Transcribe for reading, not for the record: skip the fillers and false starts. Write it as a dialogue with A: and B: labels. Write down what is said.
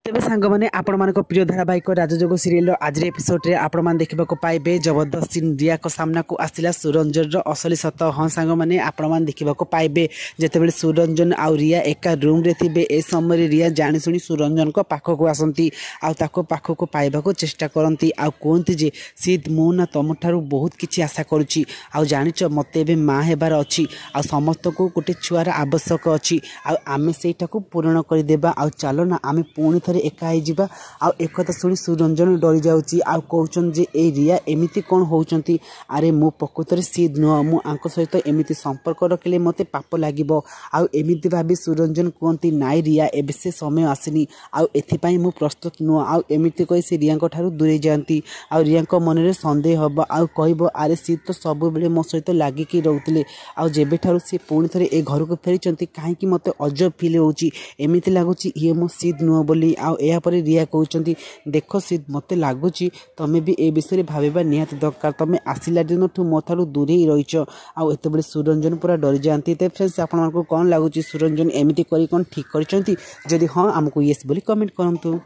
A: तेबे सांग मैंने आपण मान प्रिय धारावाहिक राजजोग सीरियल आज एपिसोड्रे आपण मैंने देखा पाइबे जबरदस्त रिया को सामना को आसला सुरंजन असली सत। हाँ सांग मैंने आपण मैंने देखा पाइबे जितेबाला सुरंजन आउ रिया एका रूम रे थिबे ए समय रिया जाशुणी सुरंजन को पाख को आसती पाख को पाइबा चेष्टा करती कहती जे सीध मु ना तुम ठारू बहुत किसी आशा करुच्ची जाच मत माँ हेबार अच्छी समस्त को गोटे छुआर आवश्यक अच्छी आमे सेटा को पूरण करदेबा चलो ना आमे पुणी थे एकाई जावा एक शुणी सुरंजन डरी जाऊँगी कहते जे ए रिया एमती कौन होती अरे मु प्रकृत सीध नुह मुझे सहित एमती संपर्क रखिले मत पाप लगे आमती भाभी सुरंजन कहती नाई रिया एबे से समय आसनी आपाई मु प्रस्तुत नुह आमती कही से रिया दूरे जाती रिया मन में सन्देह हम कह अरे सी तो सब बेले मो सहित लगिक रोते आबे ठार सी पुणी थे ए घर को फेरी कहीं मत अजब फिल होमती लगुच ये मो सीध नुह बोली आपर रिया कहते देख सीध मत लगुच तुम्हें भी ए विषय भाविबा निहाती दरकार तुम आसला दिन मो ठार दूरे रहीच आते सुरंजन पूरा डरी जाती। तो फ्रेंड्स आपको कौन लगुच सुरंजन एमती कौन ठीक कर हाँ आमको येस बोली कमेंट करंतु।